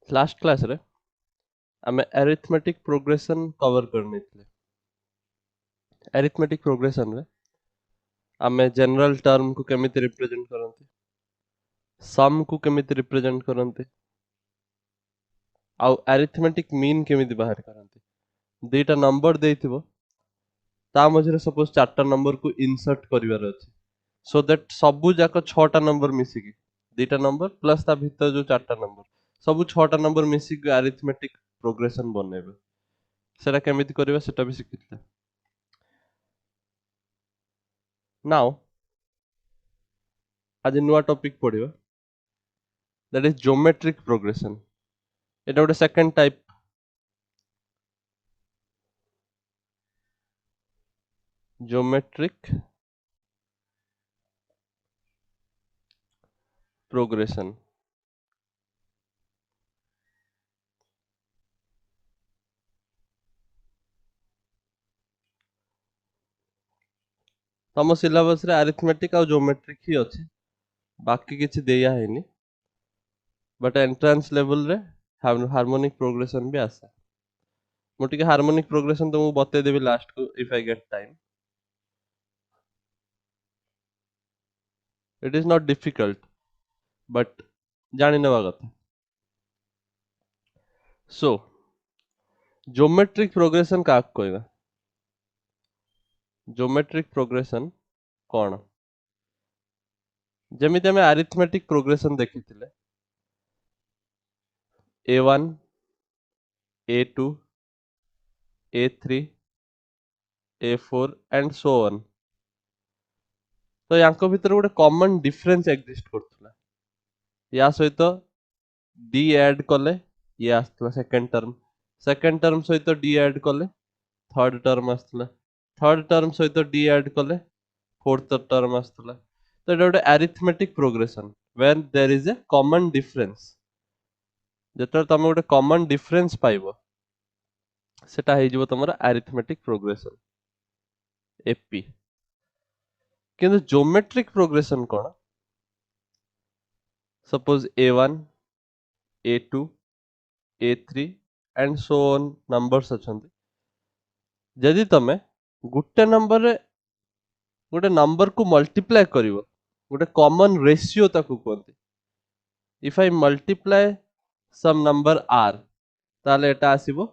Last class रे आमे arithmetic progression cover करने थे। अरिथमेटिक प्रोग्रेशन रे आमे जनरल टर्म को केमिति रिप्रेजेंट करंती, सम को केमिति रिप्रेजेंट करंती, आउ अरिथमेटिक मीन केमिति बाहर करंती। दुईटा नंबर देइथिबो, ता मझरे सपोज चारटा नंबर को इंसर्ट करिवार अछि, सो दैट सबु जाक छटा नंबर मिसिकी दुईटा नंबर प्लस ता भीतर जो चारटा नंबर सबु छटा नंबर मिसिकी अरिथमेटिक प्रोग्रेशन बनेबे। सेटा केमिति करिवा सेटा भी सिखितले। नाउ आज नुआ टॉपिक पढ़िबा, दैट इज ज्योमेट्रिक प्रोग्रेशन। एटा गोटे सेकंड टाइप ज्योमेट्रिक प्रोग्रेशन। तम सिलेबस रे अरिथमेटिक और ज्योमेट्रिक ही अछि, बाकी किछि देया हैनी, बट एंट्रेंस लेवल रे हार्मोनिक प्रोग्रेशन भी आसा। मु टिके हार्मोनिक प्रोग्रेशन तुमको बते देबी लास्ट को if I get time. It is not difficult but जानि नेबा कथा। सो ज्योमेट्रिक प्रोग्रेशन का कहबा, ज्योमेट्रिक प्रोग्रेशन कोन? जेमिति हमें अरिथमेटिक प्रोग्रेशन देखिथिले, a1 a2 a3 a4 and so on. तो यांको भीतर गोटे कॉमन डिफरेंस एग्जिस्ट करथुला, या सहित डी ऐड कले ये आस्तला सेकंड टर्म सहित डी ऐड कले थर्ड टर्म आस्तला, थर्ड टर्म सहित डी ऐड कले फोर्थ टर्म आस्तला। तो एटा गोटे arithmetic progression when there is a common difference. जेतर तमे गोटे कॉमन डिफरेंस पाइबो सेटा हे जिवो तमरा अरिथमेटिक प्रोग्रेशन एपी। किंतु ज्योमेट्रिक प्रोग्रेशन कोन? Suppose a1 a2 a3 and so on numbers अछंती। जदि तमे गुटे नंबर रे गोटे नंबर को मल्टीप्लाई करिवो, गोटे कॉमन रेशियो ताकू कहते। If I multiply some number r ताले एटा आसीबो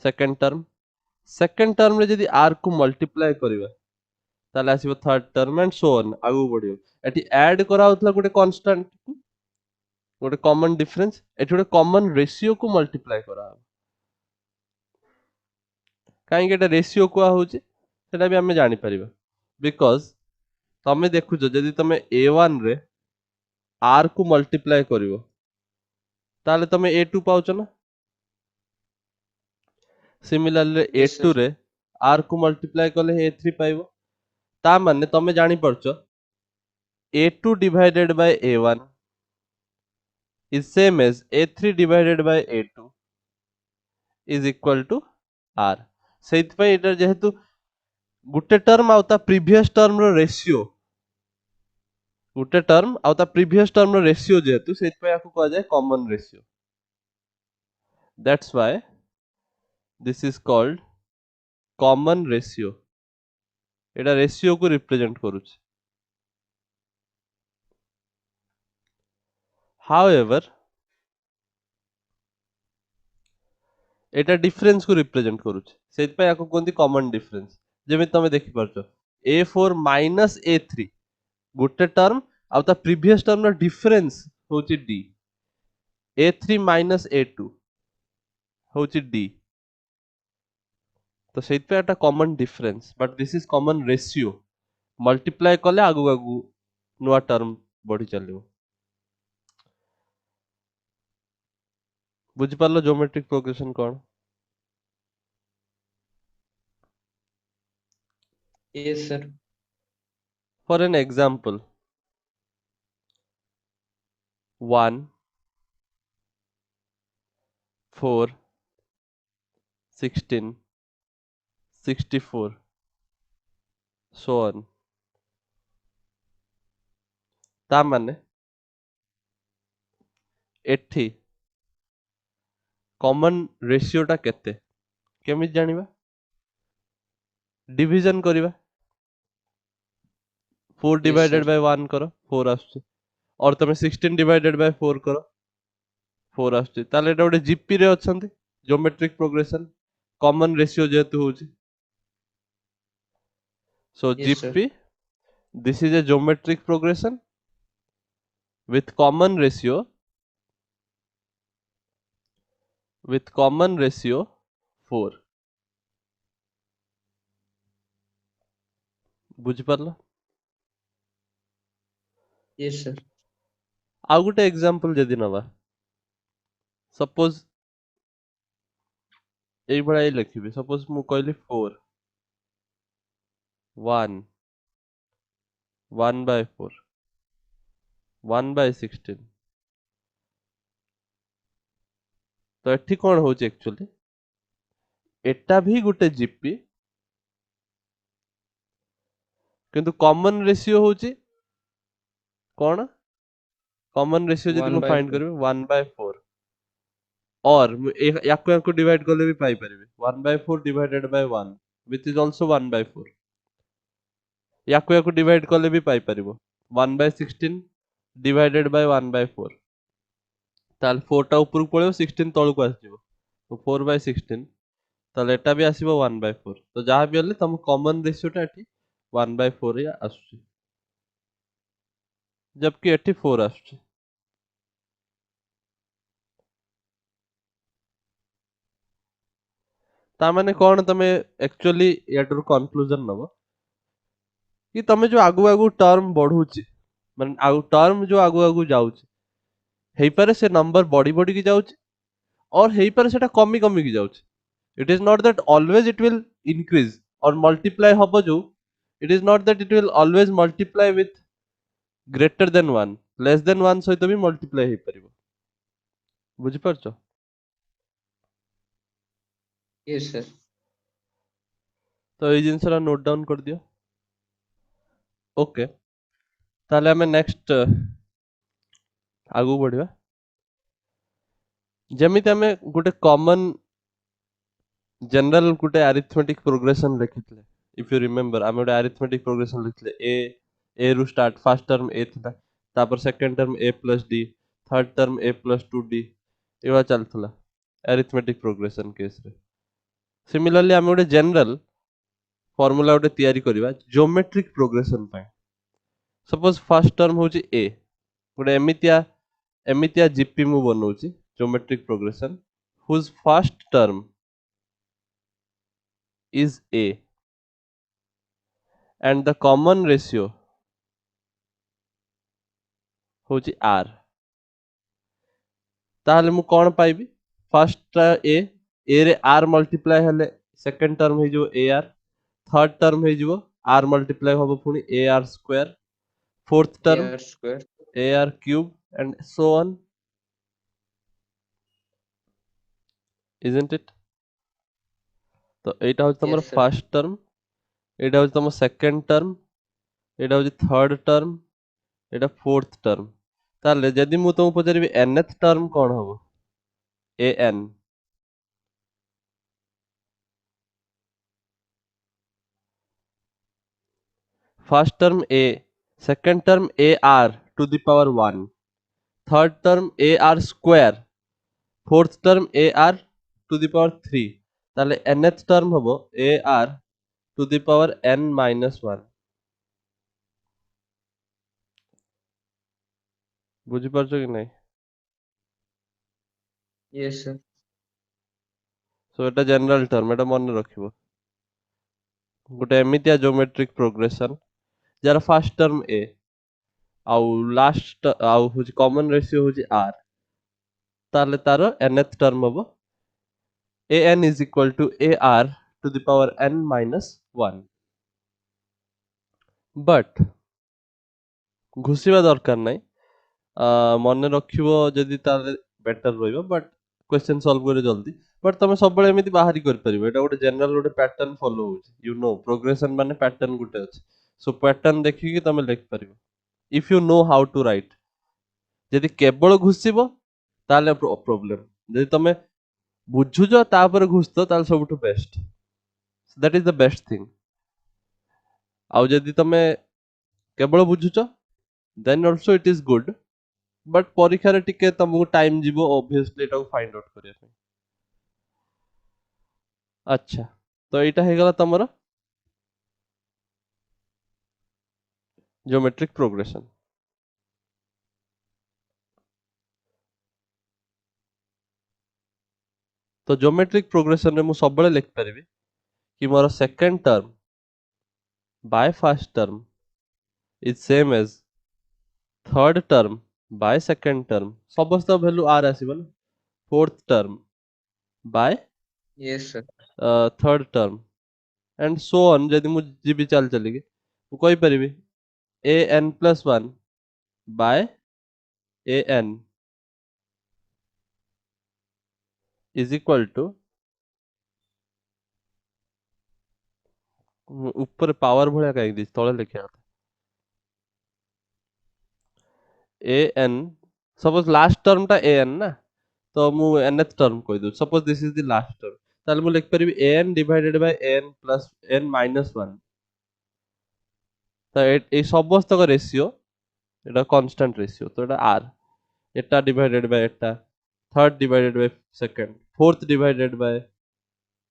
सेकंड टर्म रे जदि आर को मल्टीप्लाई करिवा ताले आसीबो third term and so on आगु बढ़ियो। एटी ऐड करा होतला गोटे कांस्टेंट को, गोटे कॉमन डिफरेंस, एटी गोटे कॉमन रेशियो को मल्टीप्लाई करा। काहे एटा रेशियो को होउची सेटा भी हमें जानि परिबा, बिकॉज़ तमे देखुछ जदि तमे a1 रे आर को मल्टीप्लाई करिवो ताले तमे a2 पाउछ ना। Similarly Yes, sir. a2 रे आर को मल्टीप्लाई कले a3 पाइबो। ता माने तमे जानि परछ a2 divided by a1 is same as a3 divided by a2 is equal to r। सेइत पय एटा जेहेतु गुटे टर्म आउता प्रीवियस टर्म रो रेशियो, गुटे टर्म आउता प्रीवियस टर्म रो रेशियो जेहेतु सेइत पय आकु कहा जाय common ratio. That's why this is called common ratio. Etah ratio को represent करूछ। However एटा difference को रिप्रेजेंट करूछ, सेइत पय आकु कोंती कॉमन डिफरेंस। जेमे तमे देखि परछ a4 माइनस a3 गुटे टर्म आउता प्रीवियस टर्म रो डिफरेंस होची d, a3 माइनस a2 होची d। तो सेइत पे एटा common difference but this is common ratio. Multiply कले आगु आगु नुआ टर्म बढ़ी चलियो। बुझि पारलो ज्योमेट्रिक प्रोग्रेशन कोन? Yes, sir. For an example 1 4 16 64 so on। ता माने एठी कॉमन रेशियोटा केते केमिति जानिबा डिवीजन करिबा 4 Yes, sir. डिवाइडेड बाय 1 करो 4 आसुची और तमे 16 डिवाइडेड बाय 4 करो 4 आसुची ताले एटा गोटे जीपी रे अछंती ज्योमेट्रिक प्रोग्रेशन कॉमन रेशियो जेतु होची सो Yes, sir. GP this is a geometric progression with common ratio 4 बुझी पारला Yes, sir. आ गुटे एग्जांपल जदी नबा सपोज एई भळा लिखिबे सपोज मु कहली 4 1 1 by 4 1 by 16 तो एठी कोन होची एक्चुअली एटा भी गुटे जीपी किंतु कॉमन रेशियो होची कोन कॉमन रेशियो जदी 1 मु by फाइंड 4. करबे 1 by 4 और याको डिवाइड करले भी पाई परिबे 1 by 4 divided by 1 which is also 1 by 4 याको डिवाइड करले भी पाई परिबो 1 by 16 डिवाइडेड बाय 1 by 4 ताल 4 टा ऊपर को पळेबो 16 तळु को आसीबो तो 4 by 16 ताल एटा भी आसीबो 1 by 4 तो जहा भी हले तम कॉमन रेशियो टा एठी 1 by 4 या आसुची जबकि एठी 4 आसुची ता माने कोन तमे एक्चुअली याटर कंक्लूजन नबो कि तमे जो आगु आगु टर्म बढ़ुची माने आगु टर्म जो आगु आगु जाउची हेई पारे से नंबर बॉडी बॉडी की जाउची और हेई पारे सेटा कमी कमी की जाउची it is not that always it will increase or multiply हबो जो it is not that it will always multiply with greater than 1 less than 1 सहित भी multiply हेई परिबो बुझी परछो Yes, sir. तो एई जिंसरा नोट डाउन कर दियो ओके ताले हमें नेक्स्ट आगु बढ़िबा जेमिति हमें गुटे कॉमन जनरल गुटे अरिथमेटिक प्रोग्रेशन लिखितले इफ यू रिमेंबर आमे गुटे अरिथमेटिक प्रोग्रेशन लिखितले ए रु स्टार्ट फर्स्ट टर्म ए थिला तापर second term a plus d third term a plus 2d एवा चलथला अरिथमेटिक प्रोग्रेशन केस रे सिमिलरली आमे गुटे जनरल फार्मूला गुटे तयारी करबा ज्योमेट्रिक प्रोग्रेशन पय सपोज फर्स्ट टर्म होची ए गुटे एमितिया जीपी मु बनौची geometric progression whose first term is a and the common ratio होची r ताहले मु कोन पाइबी फर्स्ट ए रे r मल्टीप्लाई हेले सेकंड टर्म हे जो ar थर्ड टर्म हे जो r मल्टीप्लाई होबो पुनी ar square fourth term AR square. ar cube and so on isn't it तो एटा हो तमर Yes, sir. फर्स्ट टर्म एटा हो तमर सेकंड टर्म एटा हो थर्ड टर्म एटा फोर्थ टर्म ताले जदी मु तुम पचारिबी nth टर्म कोन हबो an first term a second term ar to the power 1 third term ar square fourth term ar to the power 3 ताले nth टर्म हबो ar to the power n minus 1 बुझी परछो कि नहीं Yes, sir. सो एटा general term एटा मन रखिबो गुटे एमितिया geometric progression जार फर्स्ट टर्म a आउ लास्ट आउ whose common ratio whose r ताले तारो nth टर्म हबो an is equal to ar to the power n minus 1 but घुसिबा दरकार नाही मन रखिबो जदी ताले बेटर रहइबो बट क्वेश्चन सॉल्व करे जल्दी बट तमे सब बेले एमिति बाहरी कर परिबो एटा गोटे जनरल गोटे पैटर्न फॉलो होउची यू नो प्रोग्रेशन माने पैटर्न गोटे अछि सो पैटर्न देखि कि तमे लिख परिबो if you know how to write जदी केवल घुसिबो ताले प्रॉब्लम जदि तमे बुझुछ तापर घुसतो ताले सबटु best that is the best thing आउ जदि तमे केवल बुझुछ then also it is good but परीक्षा रे टिके तुमको टाइम जीवो ऑब्वियसली एटा फाइंड आउट करिया पे अच्छा तो एटा हे गला तमरो ज्योमेट्रिक प्रोग्रेशन तो ज्योमेट्रिक प्रोग्रेशन रे मु सब बळे लिख परिबी कि मोर second term by first term is same as third term by second term समस्त वैल्यू आर आसीबो ना fourth term by yes sir, third term and so on जदि मु जीबी चल चली मु कहि परिबी a n plus 1 by a n is equal to ऊपर पावर भलिया कहि दी तळे लिखिया a n suppose last term टा ए एन ना तो मु nth टर्म कहि दउ suppose this is the last term ताले मु लिख परिबी a n divided by n plus n minus 1 तो ए समस्त का रेशियो एटा कांस्टेंट रेशियो तो एटा are Etah divided by Etah third divided by second fourth divided by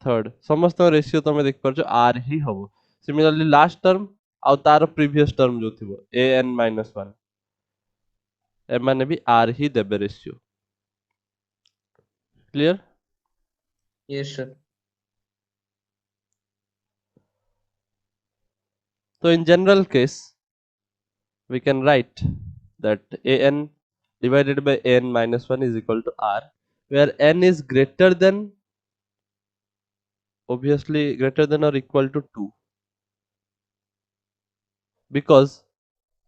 third समस्त का रेशियो तमे देख परछो आर ही हबो सिमिलरली लास्ट टर्म आउ तार प्रीवियस टर्म जो थिबो ए एन माइनस 1 ए माने भी आर ही देबे ratio clear yes sir, so in general case we can write that an divided by an minus 1 is equal to r where n is greater than obviously greater than or equal to 2 because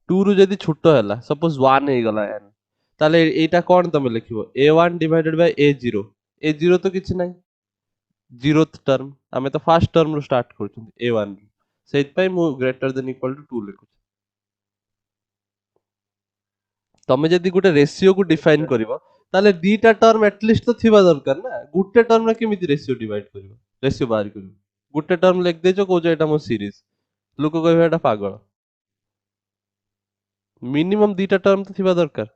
2 ରୁ ଯଦି ଛୋଟ ହେଲା suppose 1 ହେଇଗଲା n ତାହେଲେ ଏଇଟା କଣ ତମେ ଲେଖିବ a1 divided by a0 a0 ତ କିଛି ନାହିଁ zeroth term ଆମେ ତ first term ରୁ start କରୁଛନ୍ତି a1 ରୁ ସେଇଥିପାଇଁ ମୁଁ greater than equal to 2 ଲେଖୁଛି ତମେ ଯଦି ଗୋଟେ ରେସିଓ କୁ ଡିଫାଇନ୍ କରିବ ତାହେଲେ ଦିଟା ଟର୍ମ ଏଟଲିଷ୍ଟ ତ ଥିବା ଦରକାର ନା ଗୋଟେ ଟର୍ମରେ କେମିତି ରେସିଓ ଡିଭାଇଡ୍ କରିବ ରେସିଓ ବାହାର କରିବ ଗୋଟେ ଟର୍ମ ଲେଖି ଦେଇଛ କହୁଛ ଏଟା ମୋ ସିରିଜ ଲୋକ କହିବେ ଏଟା ପାଗଳ ମିନିମମ୍ ଦିଟା ଟର୍ମ ତ ଥିବା ଦରକାର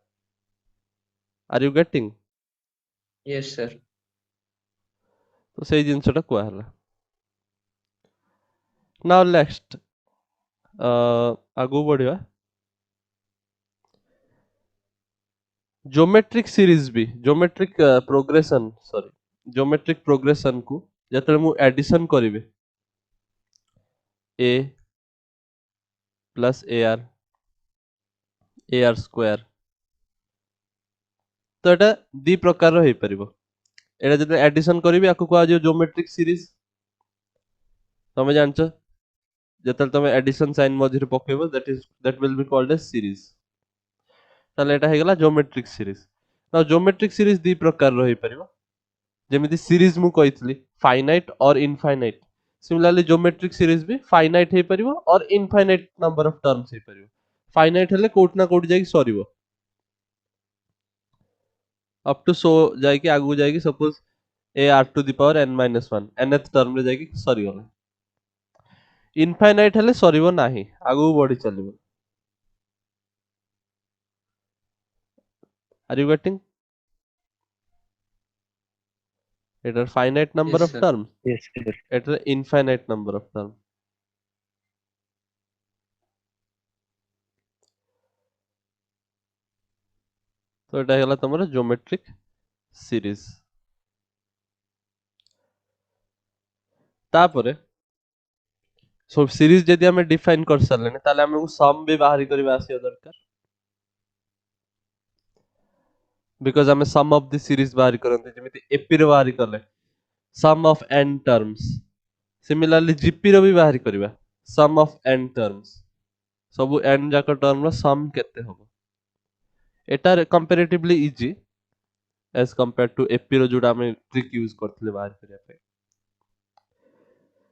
are you getting yes sir, ତ ସେଇ ଜିନିଷଟା କୁହା ହେଲା ନାଉ ନେକ୍ସଟ ଆଗକୁ ବଢିବା ज्योमेट्रिक सीरीज भी geometric progression sorry geometric progression को जतले मु एडिशन करिवे a प्लस ar स्क्वायर तो एटा दी प्रकार रो हे परिबो एटा जते एडिशन करिवे आकु को आज ज्योमेट्रिक सीरीज तमे जानछ जतले तमे एडिशन साइन मझिरे पकेबो that will be called as series ताले एटा हे गेला ज्योमेट्रिक सीरीज ना ज्योमेट्रिक सीरीज दी प्रकार रो हे परिबो जेमिति सीरीज मु कहितली फाइनाइट और इनफाइनाइट सिमिलरली ज्योमेट्रिक सीरीज भी फाइनाइट हे परिबो और इनफाइनाइट नंबर ऑफ टर्म्स हे परिबो फाइनाइट हेले कोट ना कोट जाई सरीबो अप टू सो जाई कि आगु जाई कि suppose a r to the power n minus 1 nth term रे जाई कि सरी गला इनफाइनाइट हेले सरीबो नाही आगु बढ़ी चलिबो are you getting it are finite number yes of sir, terms Yes, sir. it are infinite number of terms तो एटा हेला तमरो ज्योमेट्रिक सीरीज तापरे सो सीरीज जदि हमें डिफाइन कर सरले ताले हमहु सम भी बाहरी करबा आसी दरकार बिकॉज हमें सम ऑफ द सीरीज बाहरी करंते जेमिति एपी रो बाहरी करले sum of n terms similarly GP रो भी बाहरी करबा सम ऑफ n टर्म्स सब n जाक टर्म रो सम केते होबो एटा comparatively easy as compare to AP रो जोडा हमें ट्रिक यूज करथले बाहर करिया पे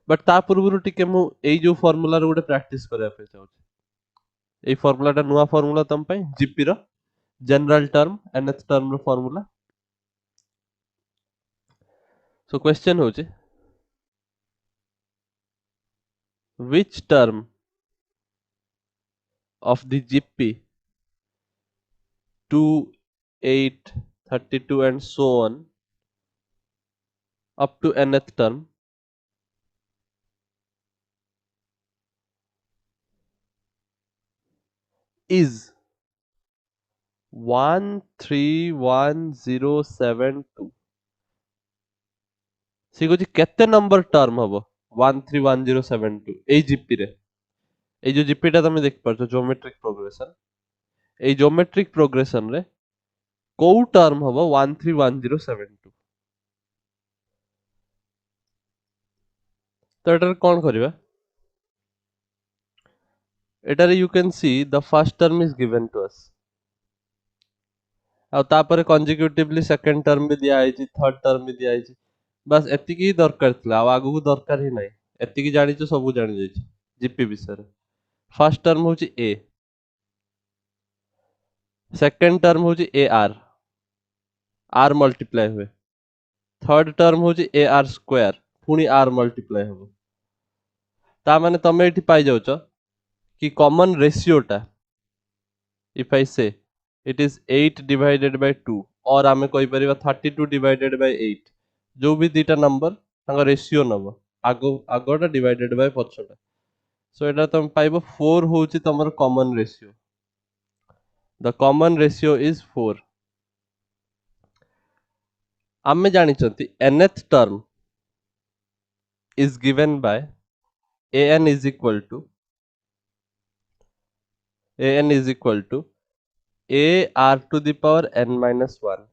बट ता पूर्वरु टिके मु एई जो फार्मूला रो गोटे प्रैक्टिस करिया पे चाहूची एई फार्मूला टा नुवा फार्मूला तम पई जीपी रो जनरल टर्म nth टर्म रो फार्मूला सो क्वेश्चन होचे which term of the GP 2, 8, 32 and so on up to nth term is 131072 सी कहूँ केते नंबर टर्म हम 131072 এই জিপি রে এই যে জিপিটা তুমি দেখি পারছো জিওমেট্রিক প্রোগ্রেশন এই জিওমেট্রিক প্রোগ্রেশন রে কোউ टर्म हम 131072 তো এটার কোন করিবা এটারে you can see the first term is given to us ଆଉ ତାପରେ consecutively second term ବି ଦିଆ ହେଇଛି third term ବି ଦିଆ ହେଇଛି ବାସ୍ ଏତିକି ହିଁ ଦରକାର ଥିଲା ଆଉ ଆଗକୁ ଦରକାର ହିଁ ନାହିଁ ଏତିକି ଜାଣିଛୁ ସବୁ ଜାଣି ଯାଇଛୁ ଜିପି ବିଷୟରେ ଫାର୍ଷ୍ଟ ଟର୍ମ ହଉଛି ଏ सेकेंड टर्म हूँ ए आर आर मल्टीप्लाई हुए थर्ड टर्म हूँ ए आर स्क्वायर पुणी आर मल्टीप्लाई हम ता माने तमे एठी पाई जाउछ कि कॉमन रेशियोटा इफ आई से इट इज 8 डिवाइडेड बाय 2 और आमे कहि परिबा 32 डिवाइडेड बाय 8 जो भी दीटा नंबर तांका रेशियो नबो आगोटा डिवाइडेड बाय पछटा सो एटा तम पाइबो 4 होउची तमर common ratio the common ratio is 4 आमे जानिचंती nth term is given by an is equal to a r to the power n minus 1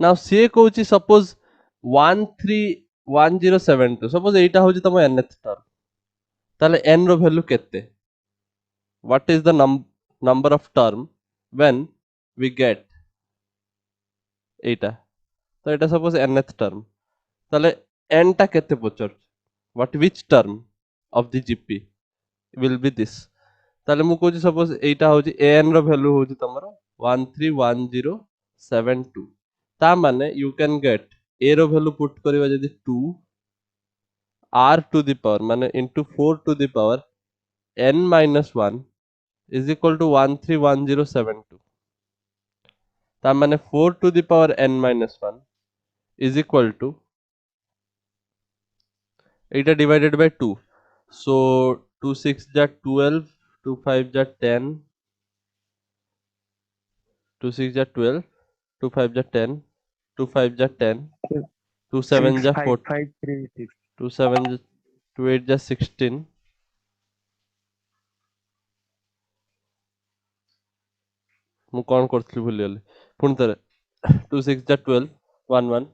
now सी कहूँ सपोज 131072 सपोज एटा हूँ तुम nth टर्म ताले n रो वैल्यू केते what is the number of term when we get एटा तो एटा सपोज nth टर्म ताले n टा केते पचर what which term of the GP will be this ताले मु कहूँ सपोज एटा हूँ an रो वैल्यू हूँ तुमरो 131072 ता माने यू कैन गेट a रो वैल्यू पुट करबा जदी 2 r to the power माने into 4 to the power n minus 1 is equal to 131072 ता माने 4 to the power n minus 1 is equal to Etah divided by 2 so 2 6 जा 12 2 5 जा 10 2 6 जा 12 2 5 जा 10 2 5 जा 10 2 7 जा 4 65536 2 7 2 8 जा 16 मु कौन करथली भूली गली पुणी थे 2 6 जा 12 1 1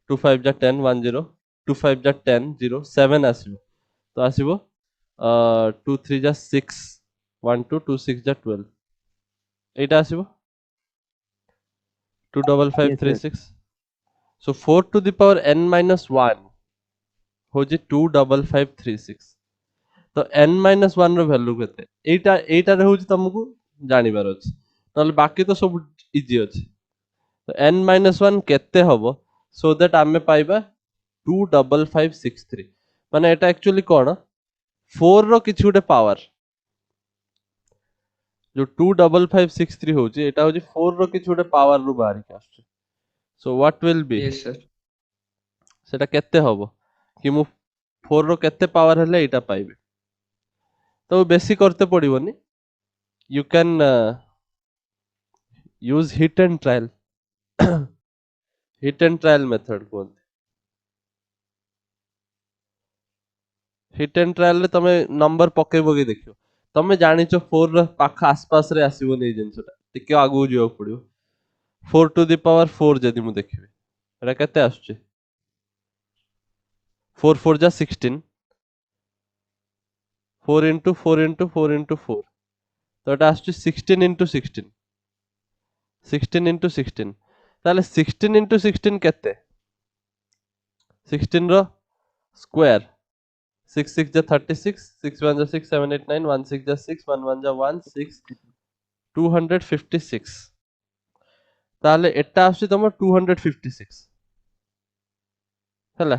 2 5 जा 10 1 0 2 5 जा 10 0 7 आसीबो तो आसीबो 2 3 जा 6 1 2 2 6 जा 12 एटा आसीबो 2 5 5 yes 3 sir 6 so 4 to the power n minus 1 होजी 2 5 5 3 6 तो n minus 1 रो वैल्यू केते एटा एटा रे होजी तुमको जानिबार अछि नले बाकी तो सब इजी अछि तो n minus 1 केते हबो सो दैट आमे पाइबा 2 5 5 6 3 माने एटा एक्चुअली कोन 4 रो किछि गुटे पावर जो 2 5 5 6 3 होची एटा होची 4 रो किछि गुटे पावर रु बाहर के आछे so what will be yes sir सेटा केते हबो कि मु 4 रो केते पावर हेले एटा पाइबे तो बेसी करते पड़िबोनी you can use hit and trial hit and trial method कोन हिट एंड ट्रायल रे तमे नंबर पकेबो कि देखियो तमे जानिचो 4 रो पाखा आसपास रे आसीबो नै जिंसटा टिके आगु जियो पड़ियो 4 टू द पावर 4 जदी मु देखिबे एटा केते आछे 4 4 जा 16 4 into 4 into 4 into 4 तो एटा आछे 16 into 16 16 into 16 ताले 16 into 16 केते 16 रो स्क्वायर 6 6 जा 36 6 1 जा 6 7 8 9 1 6 जा 6 1 1 जा 1 6 256 ताले एटा आछे तमर 256 ହେଲା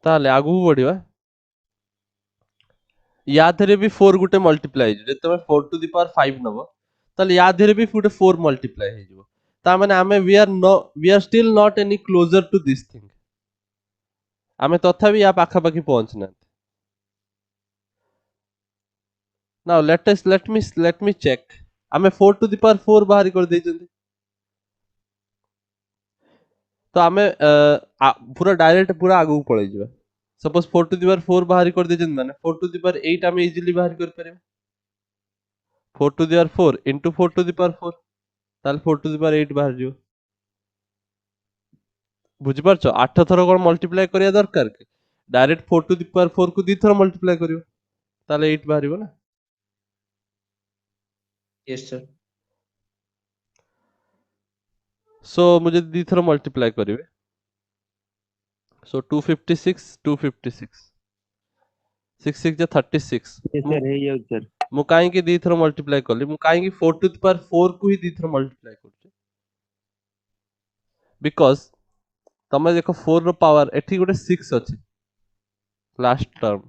ताले आगु बढ़िया या देरे भी 4 गुटे मल्टीप्लाई जे तमे 4 टू द पावर 5 नबो ताले या देरे भी गुटे 4 मल्टीप्लाई हे जिवो ता माने आमे we are still not any closer to this thing आमे तथापि या पाखा पाखी पहुंचना नाउ लेट मी चेक आमे 4 टू द पावर 4 बाहर कर दे तो आमे पूरा डायरेक्ट पूरा आगु पळै जिवो सपोज 4 टू द पावर 4 बाहर कर दे माने 4 टू द पावर 8 आमे इजीली बाहर कर परिबे 4 to the power 4 into 4 to the power 4 ताल 4 टू द पावर 8 बाहर जिवो बुझि परछो 8 थरो कोन मल्टीप्लाई करिया दरकार के डायरेक्ट 4 टू द पावर 4 को 2 थरो मल्टीप्लाई करियो ताले 8 बाहरिबो ना yes sir सो मुझे 2 थरो मल्टीप्लाई करिवे सो 256 256 6 6 जा 36 सर हे जाउ सर मु काहे कि 2 थरो मल्टीप्लाई करली मु काहे कि 4 टू द पावर 4 को ही 2 थरो मल्टीप्लाई करछे बिकॉज़ तमे देखो 4 रो पावर एठी गोटे 6 अछि लास्ट टर्म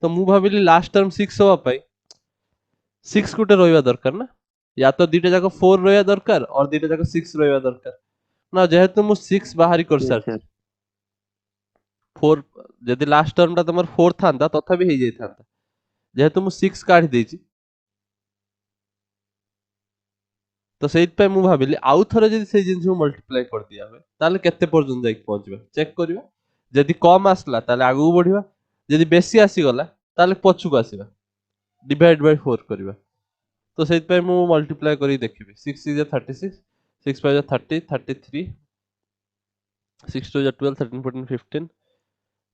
तो मु भाबिली लास्ट टर्म 6 होवा पाई 6 गोटे रहइबा दरकार ना या तो दीटा जाको 4 रहइबा दरकार और दीटा जाको 6 रहइबा दरकार ना जेहेतु मु 6 बाहरी कर यस सार सर 4 यदि लास्ट टर्म ता तमर 4 थांता तथापि हे जाई थांता जेहेतु मु 6 काढी देछि तो सेइत पे मु भाबिली आउ थरे जदि से जिंस मल्टीप्लाई कर दिया होय ताले केते पर्यंत जाई पहुंचबा चेक करिवा जदि कम आसला ताले आगु बढ़िबा जदि बेसी आसी गला ताले पछु को आसीबा डिवाइड बाय 4 करिवा तो सेइत पे मु मल्टीप्लाई करी देखिबी 6 is 36 6 5 is 30 33 6 2 is 12 13 14 15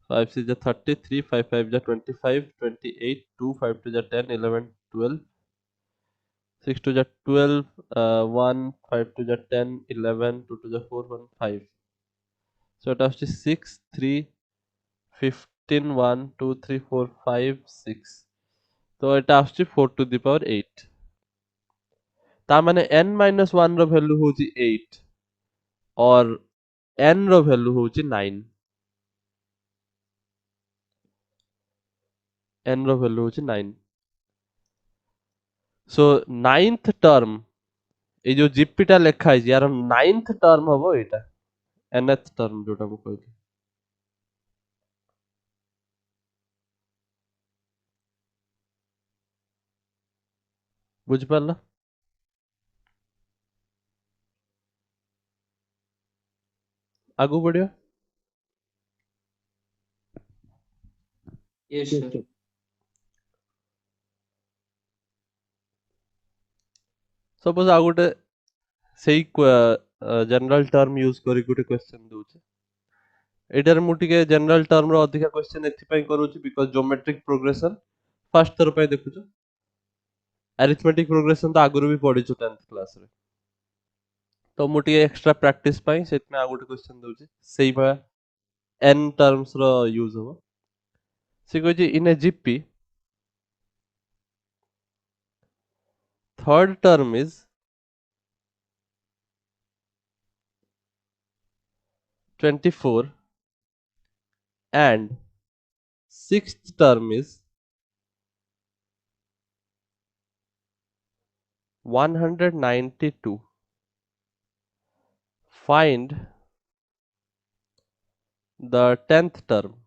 5 6 is 30 3 5 5 is 25 28 2 5 2 is 10 11 12 6 2 is 12 1 5 2 is 10 11 2 2 is 4 1 5 so it has 6 3 15 1 2 3 4 5 6 तो এটা আসছে 4 to the power 8 ता माने n minus 1 रो वैल्यू होची 8 और n रो वैल्यू होची 9 n रो वैल्यू होची 9 सो 9th टर्म ए जो जीपी टा लेखा है यार 9th टर्म हबो एटा nth टर्म जोटा मु कहली बुझ पाला आगु बढ़ियो yes yes sir sir suppose आ गोटे सेही जनरल टर्म यूज करी गोटे क्वेश्चन दोचे एटार मु टिके जनरल टर्म रो अधिका क्वेश्चन एथि पई करूची बिकॉज़ ज्योमेट्रिक प्रोग्रेशन फर्स्ट थर पई देखुचो अरिथमेटिक प्रोग्रेशन तो आगुरु भी पढिचो 10th क्लास रे तो मु टिके एक्स्ट्रा प्रैक्टिस पई सेत में आ गोटे क्वेश्चन दोची सेही भा n टर्म्स रो यूज हो से कहै in a GP third term is 24 and sixth term is 192 find the 10th term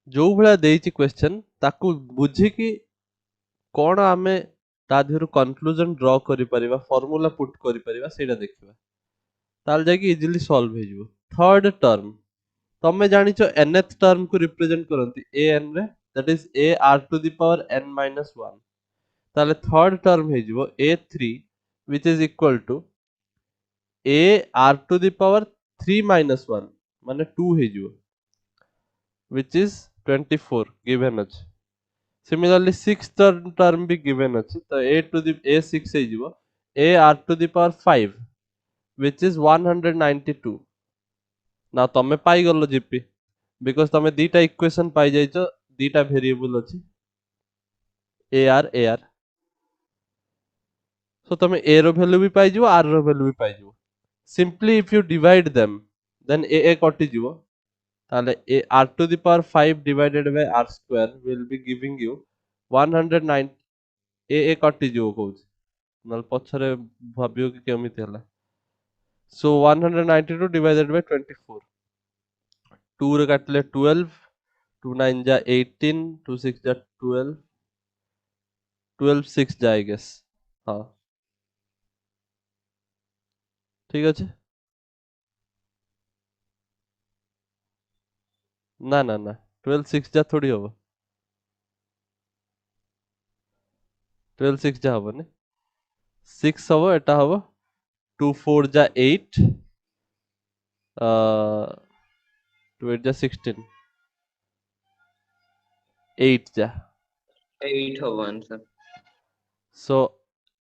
जो भला देइची क्वेश्चन ताकू बुझी कि कोन आमे ता देहरु कंक्लूजन ड्रॉ करि परिबा फार्मूला पुट करि परिबा सेटा देखिबा ताल जाकी इजीली सॉल्व हे जिवो थर्ड टर्म तमे जानिचो nth टर्म को रिप्रेजेंट करंती an रे that is a r to the power n minus 1 ताले थर्ड टर्म हे जिवो a3 which is equal to a r to the power 3 minus 1 माने 2 हे जिवो which is 24 given अछि similarly sixth term भी given अछि तो a to the a6 हे जिवो a r to the power 5 which is 192 ना तमे पाई गलो जीपी बिकॉज़ तमे दीटा इक्वेशन पाई जाइछो दीटा वेरिएबल अछि ar ar सो तुम ए रो वैल्यू भी पाई जिवो आर रो वैल्यू भी पाई जिवो simply if you divide them then a कटि जिवो ताले a r to the power 5 divided by r square will be giving you 109 a कटि जिवो कहूँ नल पछरे भाबियो कि केमिति हला सो 192 डिवाइडेड बाय 24 2 रे काटले 12 2 9 जा 18 2 6 जा 12 12 6 जा आई गेस हाँ ठीक আছে না না না 12 6 যা থোড়ি হবো 12 6 যা হবো না 6 হবো এটা হবো 2 4 যা 8 2 8 যা 16 8 যা 8 হব answer so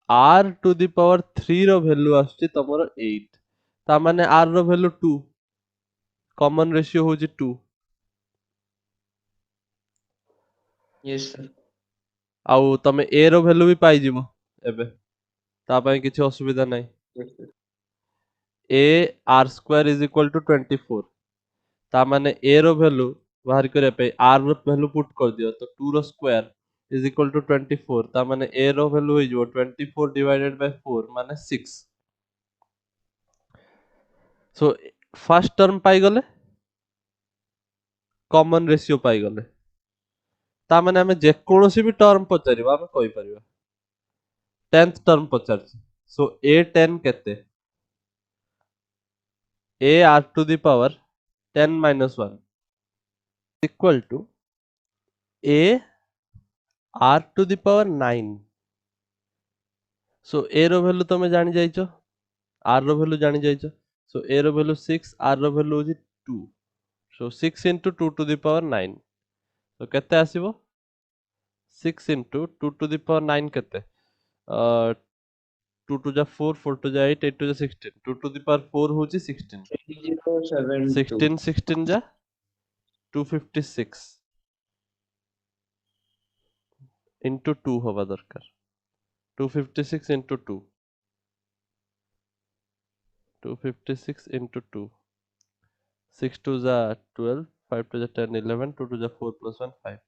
r to the power 3 ର ভ্যালু আসছে তমর 8 তা মানে r ର ভ্যালু 2 কমন রেশিও হଉଛି 2 यस सर ଆଉ ତମେ a ର ଭ୍ୟାଲୁ ବି ପାଇଯିବ ଏବେ ତା ପାଇଁ କିଛି ଅସୁବିଧା ନାହିଁ yes sir a r square is equal to 24 ତା ମାନେ a ର ଭ୍ୟାଲୁ ବାହାର କରିବା ପାଇଁ r ର ଭ୍ୟାଲୁ ପୁଟ୍ କରିଦିଅ ତ 2 ର ସ୍କ୍ୱାର is equal to 24 ତା ମାନେ a ର ଭ୍ୟାଲୁ ହେଇଯିବ 24 divided by 4 ମାନେ 6 सो फर्स्ट टर्म पाइगले कॉमन रेशियो पाइगले ता माने हमें जे कोनोसी भी टर्म पचारिबा हमें कहि परिबा 10th टर्म पचारछि सो a10 केते a r to the power 10 minus 1 equal to a r to the power 9 so a रो वैल्यू तमे जानि जाइछो r रो वैल्यू जानि जाइछो सो a रो वैल्यू 6 r रो वैल्यू होजी 2 so 6 into 2 to the power 9 तो केते आसीबो 6 into 2 to the power 9 केते 2 to the 4 4 to the 8 8 to the 16 2 to the power 4 होची 16 3072 16 16 जा 256 into 2 हवा दरकार 256 into 2 256 into 2 6 to the 12 5 to the 10 11 2 to the 4 plus 1 5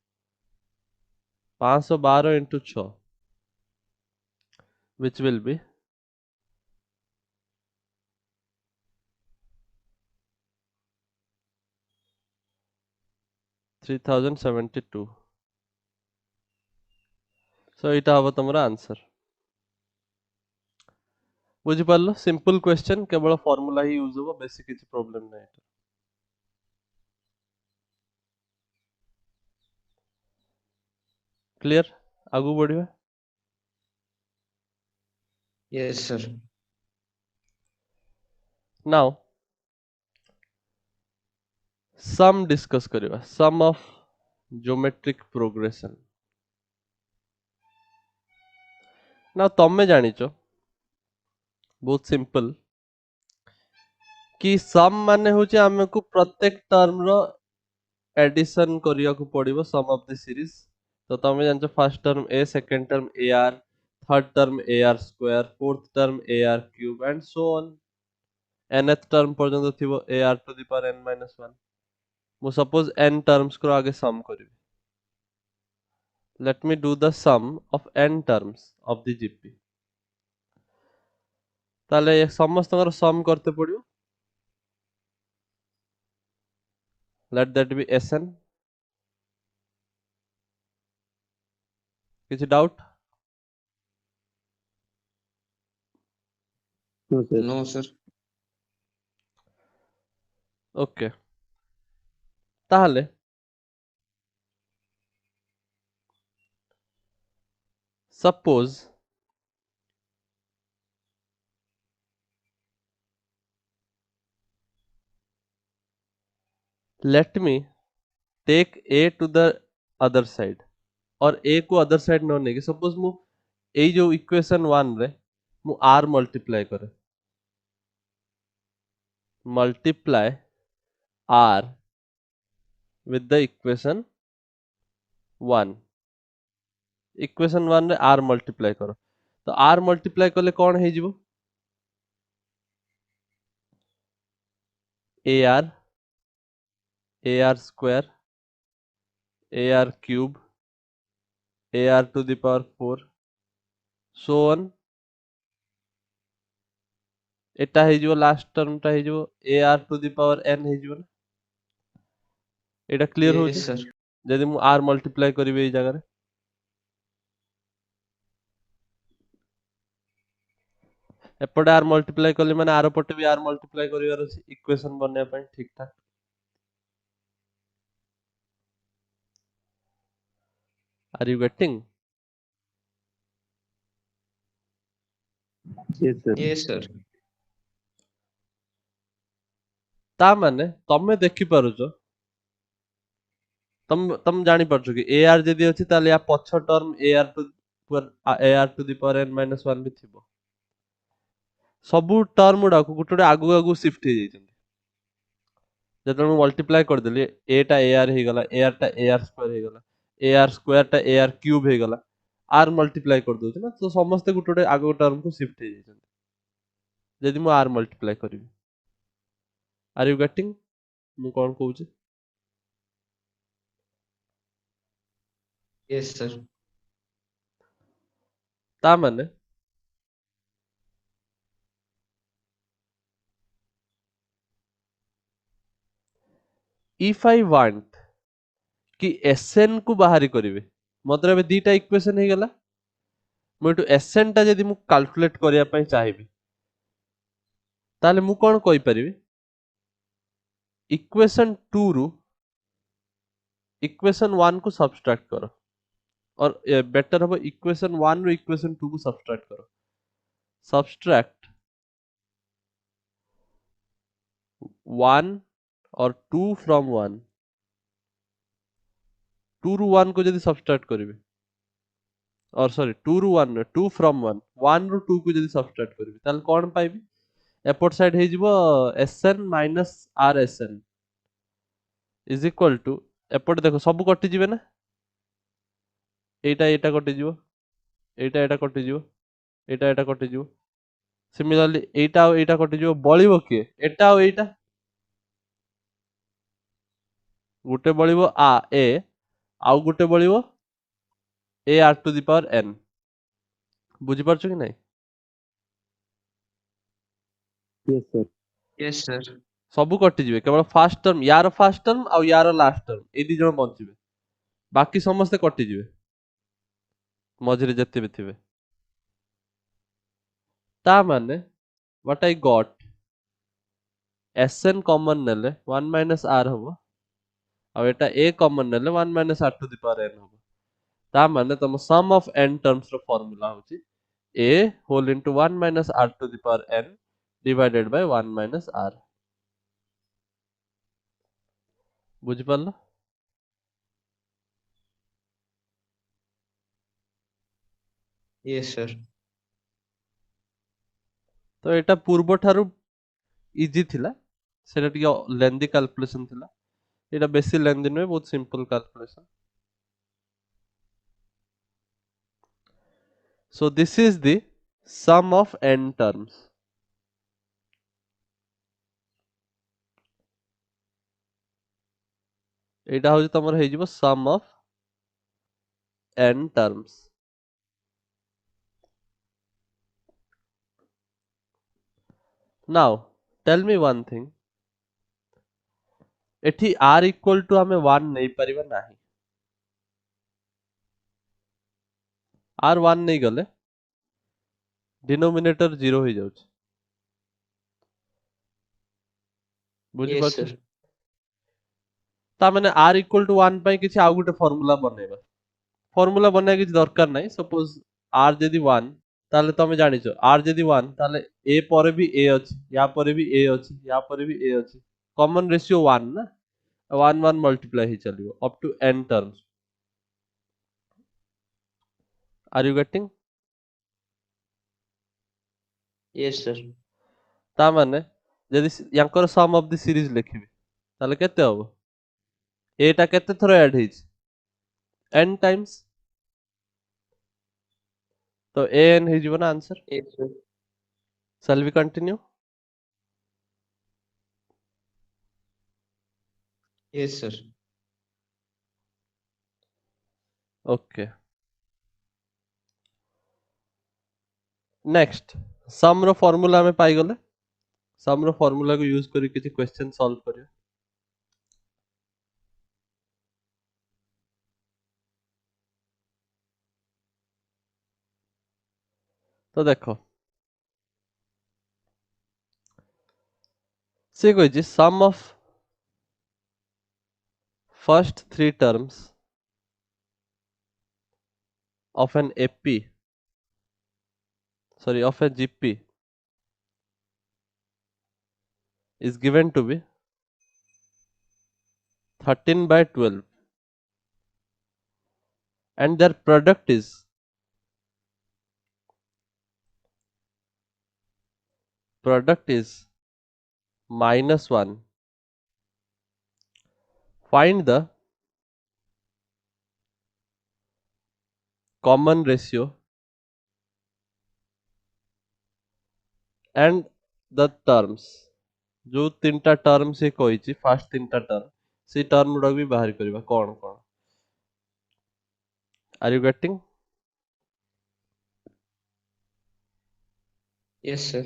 512 into 6 which will be 3072 so এটা হবো তোমার आंसर বুঝি পারলো সিম্পল क्वेश्चन केवल फॉर्मूला ही यूज होबो बेसिक କିଛି प्रॉब्लम नहीं है क्लियर आगु बढ़िया yes sir now sum discuss करिवा सम ऑफ ज्योमेट्रिक प्रोग्रेशन ना तमे जानिचो बहुत सिंपल कि सम माने होचे हमको प्रत्येक टर्म रो एडिशन करिया को पड़िबो सम ऑफ द सीरीज तो तमे जानचो first term a second term ar third term ar square fourth term ar cube and so on nth term पर्यंत थिबो ar to the power n minus 1 मु suppose n terms को आगे सम करिवि let me do the sum of n terms of the gp ताले समस्तଙ୍କର सम करते पड़ियो let that be sn किछि doubt no sir okay ताहले suppose let me take a to the other side और a को other side न नेकी suppose मु एई जो इक्वेशन 1 रे मु r मल्टीप्लाई करे multiply r with the equation 1 equation 1 रे r मल्टीप्लाई करो तो r मल्टीप्लाई कले कौन है जीवो ar square ar cube ar to the power 4 so on एटा है जीवो लास्ट टर्म टा है जीवो ar to the power n है जीवो ना एटा क्लियर Yes, होची sir. जदि मु r मल्टीप्लाई करिवे ए जगह रे एपटे r मल्टीप्लाई कले माने आर पटे भी r मल्टीप्लाई करिवार अछि इक्वेशन बनने ପାଇଁ ठीक ठाक are you getting Yes, sir. Yes, sir. ता माने तमे देखि पारुछो तम जानी पारुछो कि ar जदि अछि ताले या पछ term ar to the power n minus 1 भी थिबो सबु टर्म गुडा को गुटे आगु आगु शिफ्ट हे जाइछन जतन मल्टीप्लाई कर देली a टा ar हे गला ar टा ar स्क्वायर हे गला ar स्क्वायर टा ar क्यूब हे गला r मल्टीप्लाई कर दोछ ना तो समस्त गुटे आगु टर्म को शिफ्ट हे जाइछन जदि मु r मल्टीप्लाई करिवि आर यू गेटिंग मु कोन कहूची Yes, sir. ता माने इफ आई वांट कि Sn को बाहरी करिवे मतलब दीटा इक्वेशन हे गला मु एटु Sn टा जदि मु कैलकुलेट करिया पई चाहिबी ताले मु कोन कहि परिबी इक्वेशन 2 रु इक्वेशन 1 को सब्सट्रैक्ट करो और बेटर हो इक्वेशन 1 रु इक्वेशन 2 को सब्सट्रैक्ट करो सब्सट्रैक्ट 1 और 2 फ्रॉम 1 2 रु 1 को जदि सब्सट्रैक्ट करिवे और सॉरी 2 रु 1 2 फ्रॉम 1 1 रु 2 को जदि सब्सट्रैक्ट करिवे ताले कोन पाइबी एपोर्ट साइड हे जिवो Sn minus Rsn is equal to एपोर्ट देखो सब कटि जिवे ना एटा कटि जिवो एटा कटि जिवो एटा कटि जिवो सिमिलरली एटा कटि जिवो बळिवो के एटा और एटा गुटे बळिवो a आउ गुटे बळिवो ar to the power n बुझि परछु कि नै Yes, sir. Yes, sir. सब कटि जिवे केवल फर्स्ट टर्म यार फर्स्ट टर्म आ यार लास्ट टर्म ए दी जण बंचिबे बाकी समस्त कटि जिवे मझिरे जते भी थिबे ता माने what I got Sn common नेले 1 माइनस r हबो आ एटा a कॉमन नेले 1 minus r to the power n हबो ता माने तम सम ऑफ n टर्म्स रो फार्मूला होची a whole into 1 minus r to the power n divided by 1 minus r बुझि पारलो Yes, sir. तो एटा पूर्व ठारू इजी थिला सेटा टिके लेंदी कैलकुलेशन थिला एटा बेसी लेंदी नै बहुत simple calculation so this is the sum of n terms एटा हो तमर हे जिवो sum of n terms now tell me one thing एठी r equal to हमें 1 नहीं परिबा नाही r 1 नहीं गले डिनोमिनेटर 0 हो जाउछ बुझि Yes, पाछु sir. ता माने r equal to 1 पई किछि आ गुटे फार्मूला बनै किछि दरकार नाही सपोज r जदि 1 ताले तमे जानिछो r जदि 1 ताले a पर भी a अछि या पर भी a अछि या पर भी a अछि कॉमन रेशियो 1 ना 1 1 मल्टीप्लाई ही चलियो up to n terms are you getting Yes, sir. ता माने जदि यांकर सम ऑफ द सीरीज लिखिबे ताले केते हबो a टा केते थरो ऐड हिज n टाइम्स तो an ହେଇଯିବ ନା answer. Yes, sir. Shall we continue? Yes, sir. Okay. Next, sum row formula ଆମେ ପାଇଗଲେ. sum रो formula को use करी किसी question solve करियो. तो देखो से कहिछि sum of first three terms of an AP, sorry, of a GP is given to be 13 by 12 and their product is -1. Find the common ratio and the terms. जो तीनटा term से कहिछि first तीनटा term से term गुडा भी बाहर करबा कोन कोन. Are you getting? Yes, sir.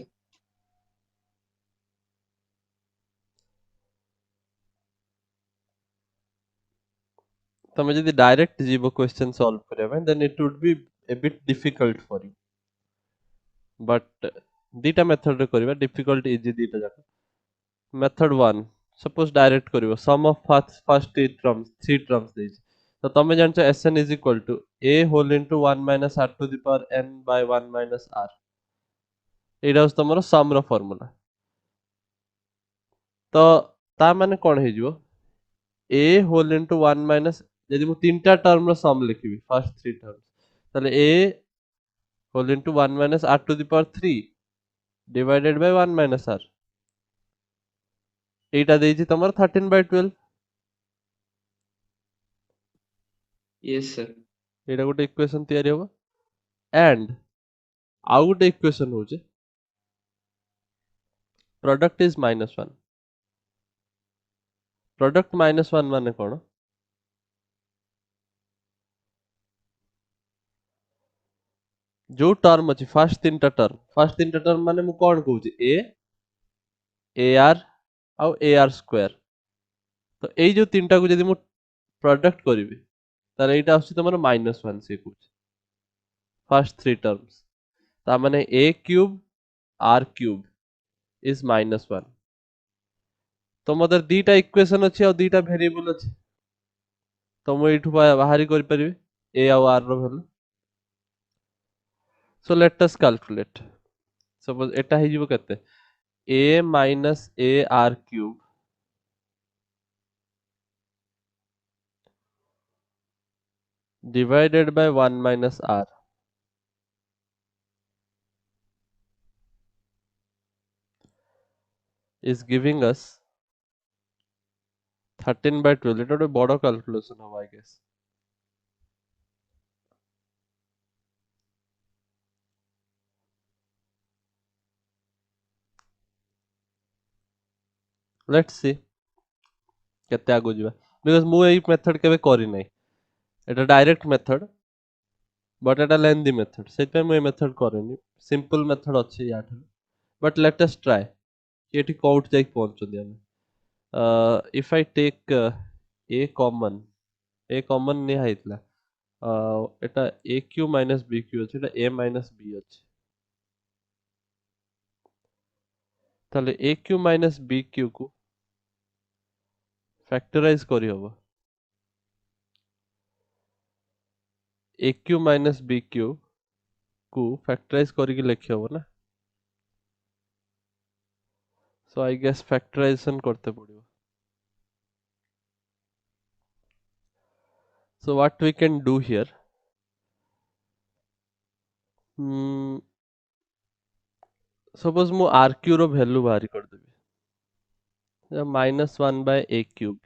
तमे जदि डायरेक्ट जीवो क्वेश्चन सॉल्व करबा then it would be a bit difficult for you, but दीटा मेथड रे करबा डिफिकल्ट इजी दीटा जाक. मेथड 1 सपोज डायरेक्ट करबो sum of first three terms देछि तो तमे जानछो Sn is equal to a whole into 1 minus r to the power n by 1 minus r. एटा होस तमरो सम रो फार्मूला. तो ता माने कोन हे जिवो a होल इनटू 1 माइनस यदि मु तीनटा टर्म रो सम लिखिबी फर्स्ट थ्री टर्म्स ताले a whole into 1 minus r to the power 3 divided by 1 minus r. एटा देछि तमरो 13 बाय 12. Yes, sir. एटा गोटे इक्वेशन तयारी होबो एंड आउ गोटे इक्वेशन होचे प्रोडक्ट इज -1. प्रोडक्ट -1 माने कोन जो टर्म अछि फर्स्ट तीनटा टर्म माने मु कोन कहूची a ar आउ ar स्क्वायर. तो एई जो तीनटा को यदि मु प्रोडक्ट करिवि तारे एटा आछि तमरो -1 से कहूची फर्स्ट थ्री टर्म्स ता माने a cube r cube is -1. तो मदर दीटा इक्वेशन अछि और दीटा वेरिएबल अछि तो मु एठु बाहरी करि परिबि a आउ r रो value. So let us calculate. Suppose एटा हे जिवो केते a minus a r cube divided by 1 minus r is giving us 13 by 12. এটা ଗୋଟେ ବଡ calculation ହବ I guess. Let's see केते आगु जिबा because मु एई मेथड केबे करि नै. एटा direct method but Etah lengthy method set पे मु ए मेथड करेनी. सिंपल मेथड अछि याठ बट लेट अस ट्राई एठी कोउट जाई पहुंचो दिया. If I take a common ने हाइतला एटा a q minus b q अछि एटा a minus b अछि ताले a q minus b q को फैक्टराइज करी हबो a q minus b q को फैक्टराइज करी के लिखि हबो ना. सो आई गेस फैक्टराइजेशन करते पड़िबो. So what we can do here, suppose मु rq रो वैल्यू बाहरी कर देबी -1 by a क्यूब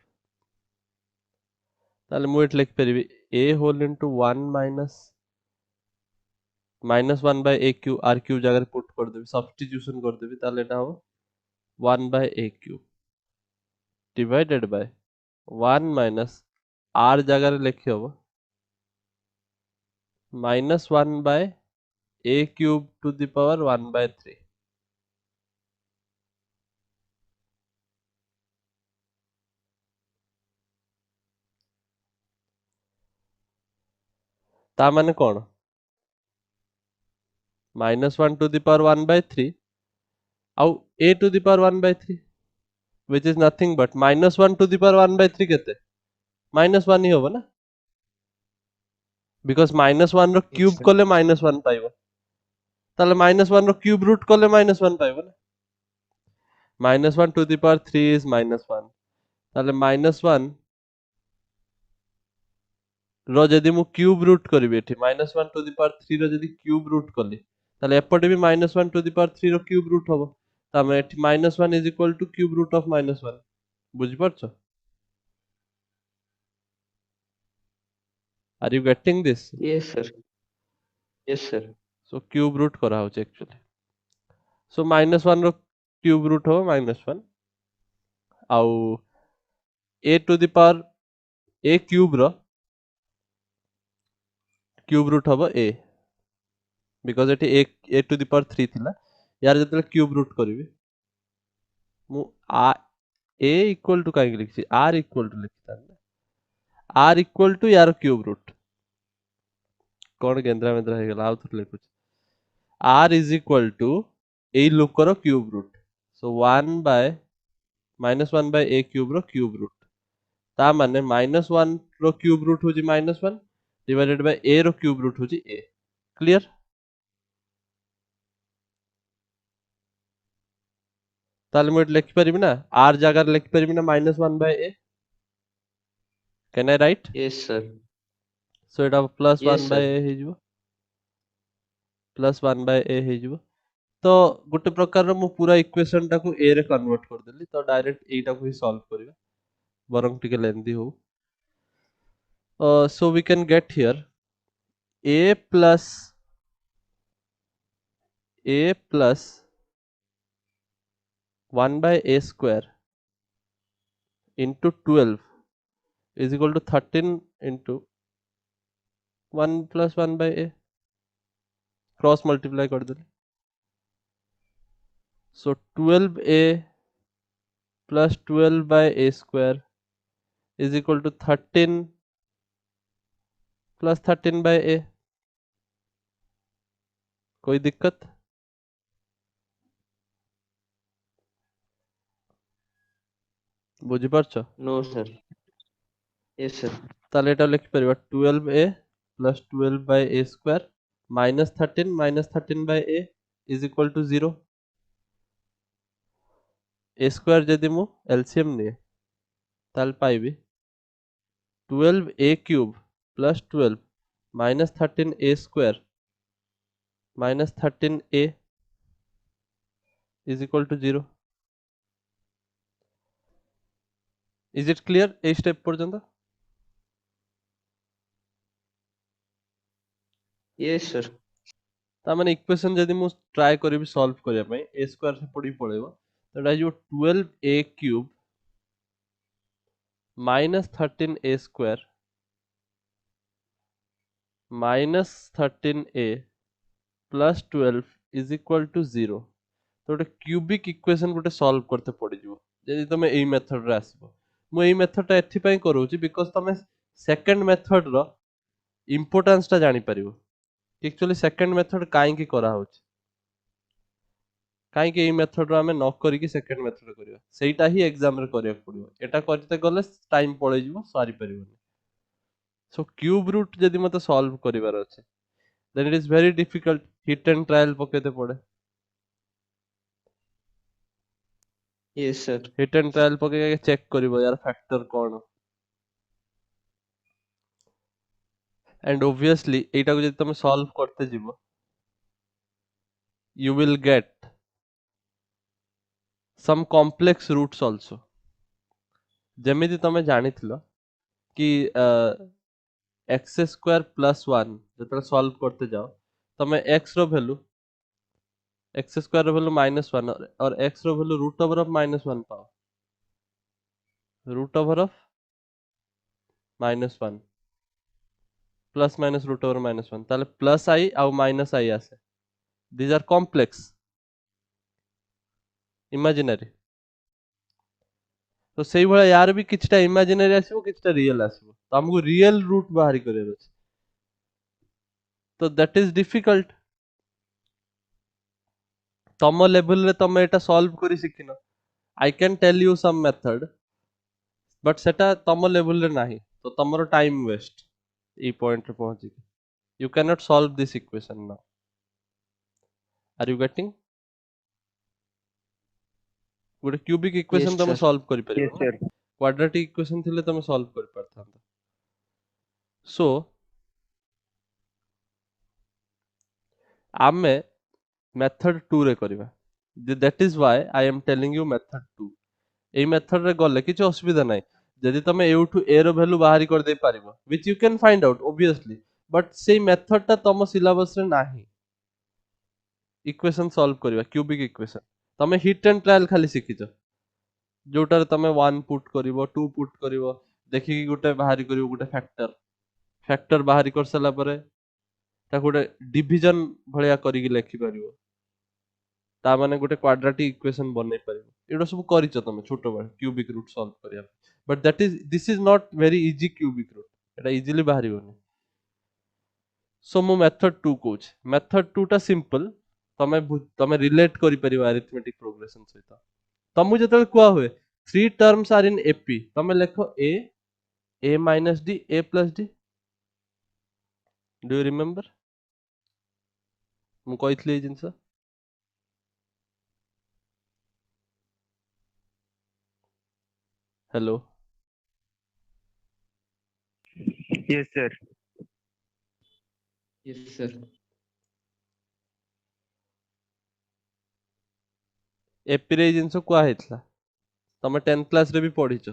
ताले मु एट लिख परिबी a whole into 1 minus -1/a³ r³ জায়গায় পুট କରିଦେବି ସବଷ୍ଟିଟ୍ୟୁସନ କରିଦେବି ତାହେଲେ এটা হবো 1/a³ divided by 1 minus r জায়গায় লেখি হবো -1/a³ টু দি পাওয়ার 1/3 ତା ମାନେ କଣ -1 to the power 1/3 ଆଉ a to the power 1/3 which is nothing but -1 to the power 1/3 କେତେ -1 ହିଁ ହବ ନା because -1 ର Yes, କ୍यूब sir. କଲେ -1 ପାଇବ ତାହେଲେ -1 ର କ୍यूब ରୁଟ କଲେ -1 ପାଇବ ନା -1 to the power 3 is -1 ତାହେଲେ -1 ର ଯଦି ମୁଁ କ୍यूब ରୁଟ କରିବି ଏଠି -1 to the power 3 ର ଯଦି କ୍यूब ରୁଟ କଲି ତାହେଲେ ଏପଟେ ବି -1 to the power 3 ର କ୍यूब ରୁଟ ହବ ତାମାନେ ଏଠି -1 is equal to cube root of -1 ବୁଝିପାରୁଛ are you getting this Yes, sir. Yes, sir. so cube root करा होचे actually so -1 रो cube root हो -1 ଆଉ a to the power a cube रो cube root हबो a because एटी a to the power 3 थिला यार जतले cube root करिवि मु a equal to काहे लिखछि r equal to लिखता r equal to यार cube root कोन केंद्रा मेंद्रा हे गेला आउ थर लिखुछ r is equal to AE locker cube root so 1/-1/a³ row cube root ता माने -1 रो cube root होजी -1 divided by a row cube root होजी a clear ताले मु लिखि परिबि ना r जगह लिखि परिबि ना -1/a can I write Yes, sir. so Etah +1/a Yes, sir. हे जिवो +1/a हे जिवो तो गुटे प्रकार रो मु पूरा इक्वेशन टाको a रे कन्वर्ट कर देली तो डायरेक्ट एटा को ही सॉल्व करिवा बरंग टिके लेंदी हो so we can get here a plus 1/a square into 12 is equal to 13 into 1 plus 1/a cross multiply कर देली so 12a plus 12/a square is equal to 13 plus 13/a कोई दिक्कत बुझी पारछ No, sir. Yes, sir. ताले एटा लिखि परिबा 12a plus 12/a square minus 13/a is equal to 0 a square जदि मु LCM निए ताल पाइबी 12a cube plus 12 minus 13a square minus 13a is equal to 0 is it clear a step पर्यंत Yes, sir. ता माने equation जदि मु try करबी solve करिया पई a square से पड़ी पळेबो तो एटा जो 12a cube minus 13a square minus 13a plus 12 is equal to 0 तो गोटे क्यूबिक इक्वेशन गोटे सॉल्व करते पड़ी जिवो यदि तमे एई मेथड रे आसीबो मु एई मेथड टा एथि पई करूची बिकॉज़ तमे सेकंड मेथड रो इंपोर्टेंस टा जानि परिबो एक्चुअली सेकंड मेथड काहे की करा होची काहे की एई मेथड रो हमें न करी की सेकंड मेथड करियो सेईटा ही एग्जाम रे करिया पड़िबो एटा करते गले टाइम पळे जिवो सारी परिबो सो क्यूब रूट यदि मते सॉल्व करिवार अछि then it is very difficult hit and trial पकेते पड़े Yes, sir. hit and trial पके चेक करिवो यार फैक्टर कोन and obviously एटा को जदि तमे सॉल्व करते जिवो you will get some complex roots also जेमिति तमे जानिथिलो कि x square plus 1 जतरा सॉल्व करते जाओ तमे x रो वैल्यू एक्स स्क्वायर वैल्यू -1 और x रो वैल्यू रूट ओवर ऑफ -1 पाओ root over of -1 plus minus root over -1 ताले प्लस आई आउ माइनस आई आसे दीज आर कॉम्प्लेक्स इमेजिनरी तो सेही भला यार भी किछटा इमेजिनरी आसीबो किछटा रियल आसीबो तो हमको रियल रूट बाहरी करे अछि तो दैट इज डिफिकल्ट तम लेवल रे तमे एटा सॉल्व करी सिखिनो I can tell you some method but सेटा तम लेवल रे नाही तो तमरो टाइम वेस्ट ई पॉइंट रे पहुंची you can not solve this equation now are you getting गोटे क्यूबिक Yes, इक्वेशन तमे sir. सॉल्व करि Yes, परिबो sir. क्वाड्रेटिक इक्वेशन थिले तमे सॉल्व करि परथांत सो आमे मेथड 2 रे करिबा that is why I am telling you method 2 AE method रे गले किछ असुविधा नाही जदि तमे एउठु ए रो वैल्यू बाहरी कर दे पारिबो which you can find out obviously but सेई मेथड ता तम सिलेबस रे नाही इक्वेशन सॉल्व करिबा क्यूबिक इक्वेशन तमे हिट एंड ट्रायल खाली सिखिचो जोटार तमे 1 पुट करिवो 2 पुट करिवो देखि कि गुटे बाहरी करिवो गुटे फैक्टर बाहरी कर सला परे ता गुटे डिवीजन भलिया करिकि लेखि परिवो ता माने गुटे क्वाड्रेटिक इक्वेशन बनै परिवो एडो सब करिचो तमे छोटो बळ क्यूबिक रूट सॉल्व करिया but this is not very easy cubic root एटा इजीली बाहरिबोनी सो मो मेथड 2 कोच मेथड 2 टा सिंपल तमे रिलेट करि परिबो अरिथमेटिक प्रोग्रेशन सहित तमु जतले कुआ हुए 3 टर्म्स आर इन एपी तमे लेखो a minus d a plus d do you remember मु कहितली ए जिंस hello Yes, sir. Yes, sir. AP रे जिंस कुआ हेतला तमे 10th क्लास रे भी पढिचो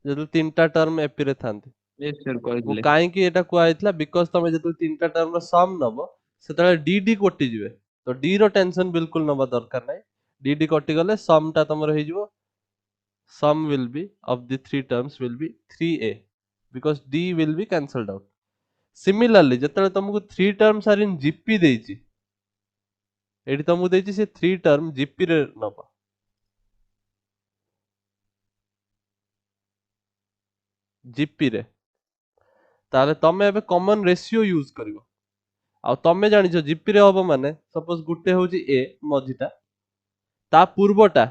जतले तीनटा टर्म एपी रे थांती Yes, sir. मु କହିଥିଲେ काहे कि एटा कुआ हेतला बिकॉज़ तमे जतले तीनटा टर्म रो सम नबो सेतले डी कोटि जिवे तो डी रो टेंशन बिल्कुल नबा दरकार नै डी कटि गले सम टा तमरो हे जिवो sum will be of the three terms will be 3a because d will be cancelled out similarly ଯେତେବେଳେ ତମକୁ 3 terms are in gp ଦେଇଛି ଏଠି ତମକୁ ଦେଇଛି ସେ 3 term gp ରେ ନବ gp ରେ ତାହେଲେ ତମେ ଏବେ କମନ ରେସିଓ ୟୁଜ କରିବ ଆଉ ତମେ ଜାଣିଛ gp ରେ ହବ ମାନେ ସପୋଜ ଗୋଟେ ହଉଛି a ମଝିଟା ତା ପୂର୍ବଟା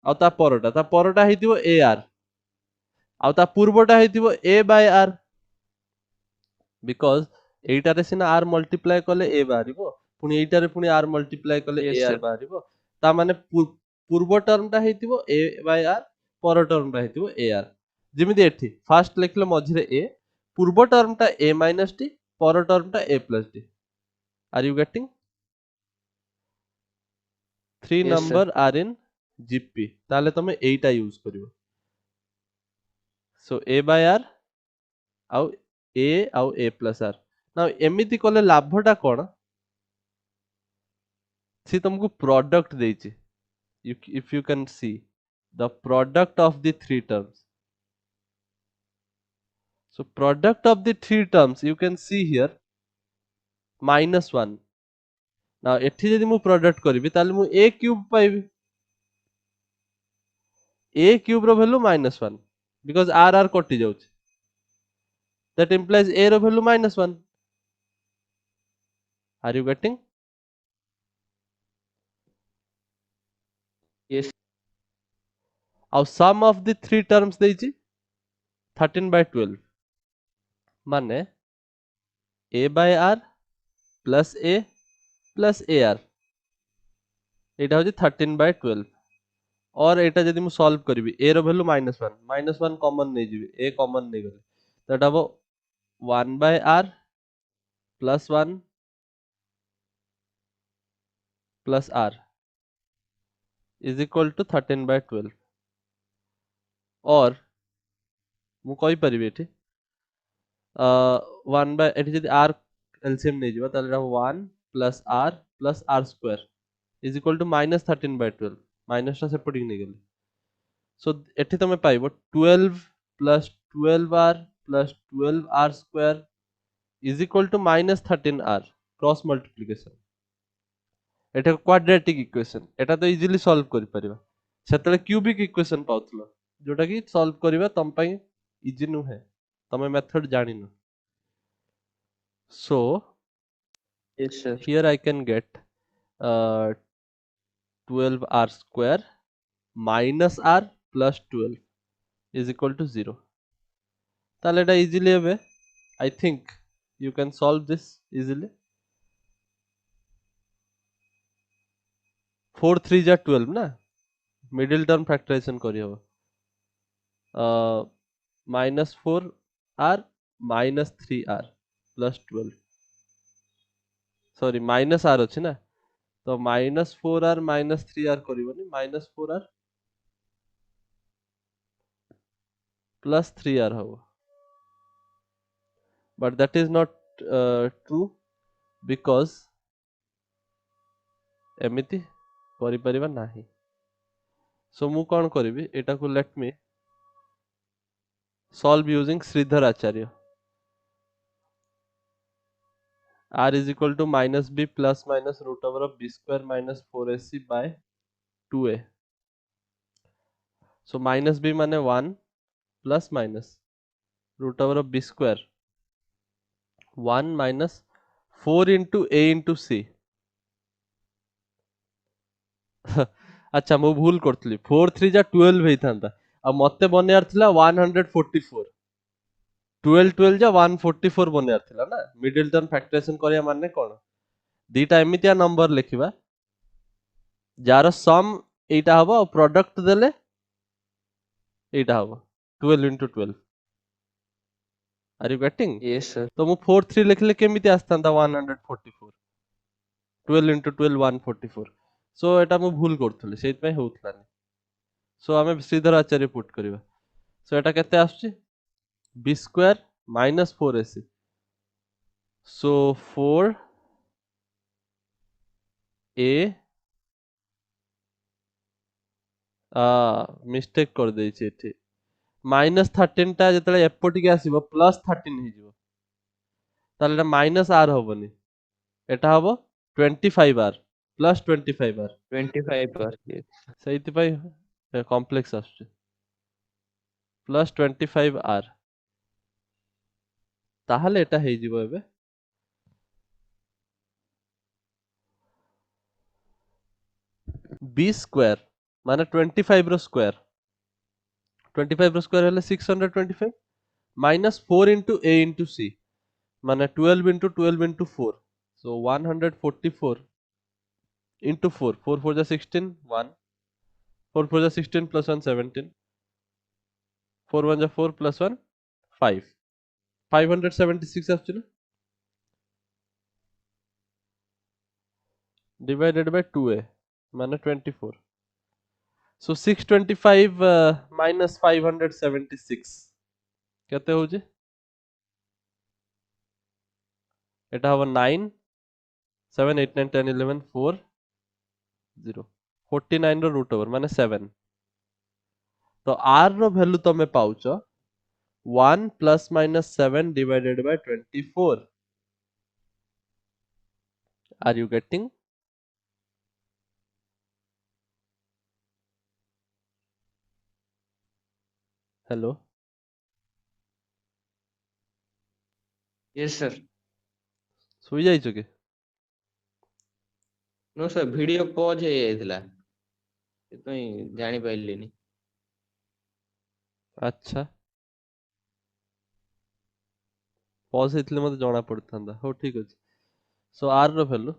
ଆଉ ତା ପରଟା ହେଇଥିବ ar ଆଉ ତା ପୂର୍ବଟା ହେଇଥିବ a by r because এইটারে সিনা r মল্টিপ্লাই কলে a বাহারিব পুনি এইটারে পুনি r মল্টিপ্লাই কলে Yes, a r sir. বাহারিব তা মানে পূর্ব টার্মটা হেইতিব a বাই r পর টার্মটা হেইতিব a r যেমিতি এठी ফার্স্ট লেখলে মঝিরে a পূর্ব টার্মটা a মাইনাস d পর টার্মটা a plus d are you getting 3 Yes, sir. Number are in GP তাহলে তুমি এইটা ইউজ করিব সো a বাই r ଆଉ a ଆଉ a ପ୍ଲସ୍ r ନା ଏମିତି କଲେ ଲାଭଟା କଣ ସେ ତମକୁ ପ୍ରଡକ୍ଟ ଦେଇଛି if you can see the product of the three terms so product of the three terms you can see here -1 now ଏଠି ଯଦି ମୁଁ ପ୍ରଡକ୍ଟ କରିବି ତାହେଲେ ମୁଁ a କ୍ୟୁବ ପାଇବି a କ୍ୟୁବ ର ଭ୍ୟାଲୁ -1 because r କଟି ଯାଉଛି that implies a ର value -1 are you getting Yes. ଆଉ sum of the three terms ଦେଇଛି 13/12 ମାନେ a by r plus a plus ar এটা হচ্ছে 13/12 और এটা যদি ମୁଁ সলভ କରିବି a ର ভ্যালু -1 কমন নেই ଯିବି a কমন নেই গলে তো এটা হবো 1/r plus 1 plus r is equal to 13/12 और ମୁଁ କହି ପାରିବି ଏଠି 1 by ଏଠି ଯଦି r एलसीएम नहीं जीवा ताले 1 plus r square is equal to -13/12 माइनसटा सेपटिक नहीं गली सो एठी तमे पाइबो 12 plus 12r plus 12r square is equal to -13r cross multiplication एटा क्वाड्रेटिक इक्वेशन एटा तो इजीली सॉल्व करि परिबा सेतले क्यूबिक इक्वेशन पाउतलो जोटा कि सॉल्व करिबा तम पई इजी नुहे तमे मेथड जानिनो so Yes, sir. here I can get 12r square minus r plus 12 is equal to 0 তাহলে এটা ইজিলি হবে I think you can solve this easily 4 3 जा 12 ना मिडिल टर्म फैक्टराइजेशन करी हो -4r -3r plus 12 sorry minus r अछि ना तो -4r -3r करिवनी -4r plus 3r हो but that is not true because एमिति करि परिबा नाही सो मु कोन करिवि एटा को let me solve using Sridhar Acharya r is equal to minus b plus minus root over of b square minus 4ac by 2a so minus b माने 1 plus minus root over of b square 1 minus 4 into a into c अच्छा मु भूल करतली 4 3 जा 12 हेई थांता आ मते बनेयार थिला 144 12 12 जा 144 बनेयार थिला ना मिडिल टर्म फैक्टराइजेशन करिया माने कोन दीटा एमितिया नंबर लिखिबा जार सम एटा हबो प्रोडक्ट देले एटा हबो 12 into 12 are you getting Yes, sir. तो मु 4 3 लिखले केमिति आस्तांता 144 12 into 12 144 सो एटा मु भूल करथले सेत पय होतलानी सो आमे श्रीधर आचार्य पुट करिवा सो एटा केते आछी b square minus 4ac so 4a mistake कर देछि एठी -13 टा जेतले एपटिके आसीबो +13 हे जिवो ताले एटा -r होबनी एटा हबो 25r +25r 25 per. Yes. सेइति पय कॉम्प्लेक्स आछी +25r ताहले एटा हे जिवो एबे b स्क्वायर माने 25 रो स्क्वायर 25 रो स्क्वायर हेले 625 minus 4 into a into c माने 12 into 12 into 4 so 144 into 4 4 4 जा 16 1 4 4 जा 16 plus 1 17 4 1 जा 4 plus 1 5 576 actually divided by 2a माने 24 so 625 minus 576 केते हो जे एटा हबो 9 7 8 9 10 11 4 0 49 रो रूट ओवर माने 7 तो r रो वैल्यू तमे पाउछ 1 plus minus 7 divided by 24 are you getting hello Yes, sir. सोई जाइछ के No, sir. Video pause ହେଇ ଯାଇଥିଲା ସେଥିପାଇଁ ଜାଣି ପାରିଲିନି अच्छा पॉज हेतले मते जणा पड़थांदा हो ठीक अछि सो r रो वैल्यू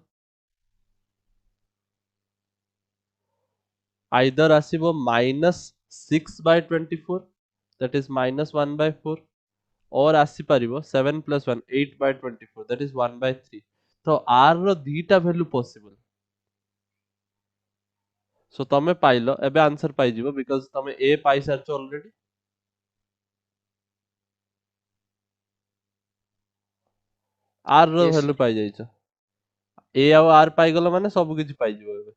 either आसीबो -6/24 that is -1/4 और आसी परिबो 7 plus 1 8/24 that is 1/3 तो r रो दीटा वैल्यू पॉसिबल सो तमे पाइलो एबे आंसर पाइ जिवो बिकॉज़ तमे a पाइ सारछ ऑलरेडी आर रो Yes, वैल्यू sir. पाई जाइछ ए आउ आर पाई गलो माने सब किछि पाई जिवो एबे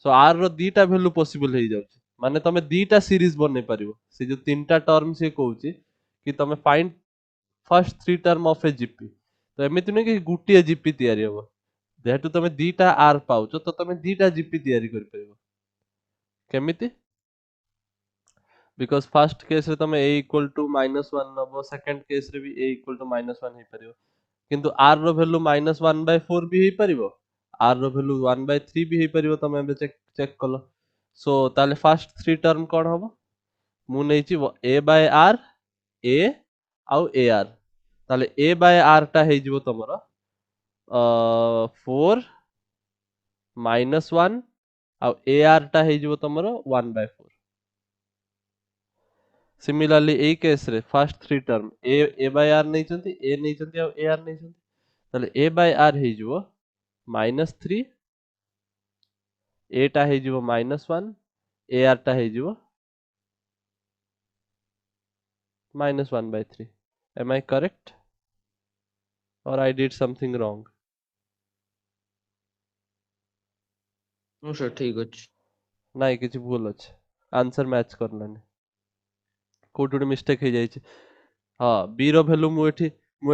सो आर रो दीटा वैल्यू पॉसिबल हे जाउछ माने तमे दीटा सीरीज बनै परिबो से जो तीनटा टर्म से कहूची कि तमे find first three term of A GP तो एमिति नै कि गुटिए जीपी तयारी हबो जेहेतु तमे दीटा आर पाउछ तो तमे दीटा जीपी तयारी कर परिबो केमिति बिकॉज फर्स्ट केस रे तमे a इक्वल टू -1 नबो सेकंड केस रे भी a इक्वल टू -1 हे परिबो किंतु r रो वैल्यू -1/4 भी हे परिबो r रो वैल्यू 1/3 भी हे परिबो तमे एबे चेक चेक कलो सो ताले फर्स्ट थ्री टर्म कोन हबो मु नेछि a बाय r a आउ ar ताले a बाय r टा हे जिवो तमरो 4 -1 आउ ar टा हे जिवो तमरो 1/4 सिमिलरली ए केस रे first three term a by r नहीं चंती ए नहीं चंती और ए आर नहीं चंती ताले ए बाय आर हे जिवो -3 ए टा हे जिवो -1 ए आर टा हे जिवो -1/3 am I correct or I did something wrong No, sir. ठीक अछि. नाइ किछि भूल अछि आंसर मैच करलानी कोटुडी मिस्टेक हे जाइछि हां बी रो वैल्यू मु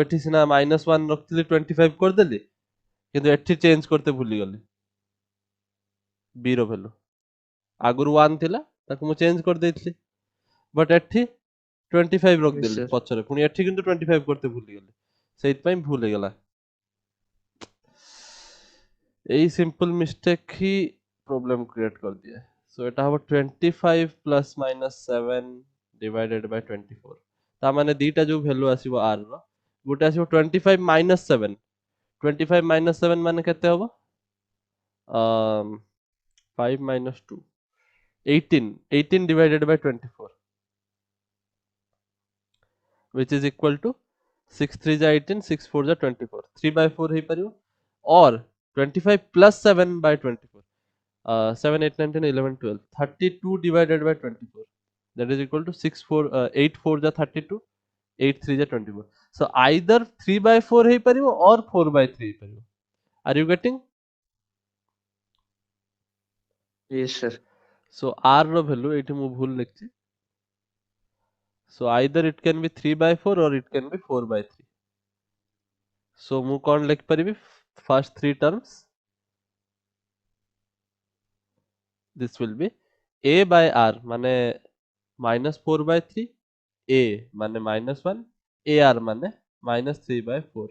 एठी सिना -1 रखथिली 25 कर देली किंतु एठी चेंज करते भूली गली बी रो वैल्यू आगुरु 1 थिला ताकु मु चेंज कर देइथिली बट एठी 25 रख Yes, देली sir. पछरे पुनी एठी किंतु 25 करते भूली गली सेइत पई भूल हे गला एई सिंपल मिस्टेक ही प्रॉब्लम क्रिएट कर दिया सो एटा हबो 25 प्लस माइनस 7 डिवाइडेड बाय 24 ता माने दीटा जो वैल्यू आसीबो r रो गोटे आसीबो 25 माइनस 7 25 माइनस 7 माने केते हबो 5 minus 2 18 divided by 24 which is equal to 6 3 जा 18 6 4 जा 24 3 by 4 हे परियो और 25 plus 7 by 24 7 8 9 10 11 12 32 divided by 24 that is equal to 6 4 8 4 जा 32 8 3 जा 24 so either 3 by 4 हे परियो और 4 by 3 हे परियो are you getting Yes, sir. so r row value एठी मु भूल लिखछि so either it can be 3 by 4 or it can be 4 by 3 so मु कौन लिख परिबी first three terms this will be a by r माने -4 by 3 a माने -1 ar माने -3 by 4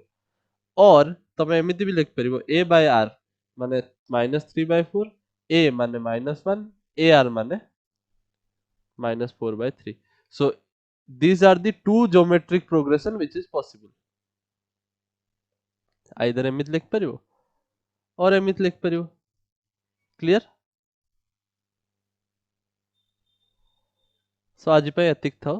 और तमे एमिति भी लिख परिबो a by r माने -3 by 4 a माने -1 ar माने -4 by 3 so these are the two geometric progression which is possible either एमिति लिख परिबो और एमिति लिख परिबो क्लियर सो आज पे एतिक था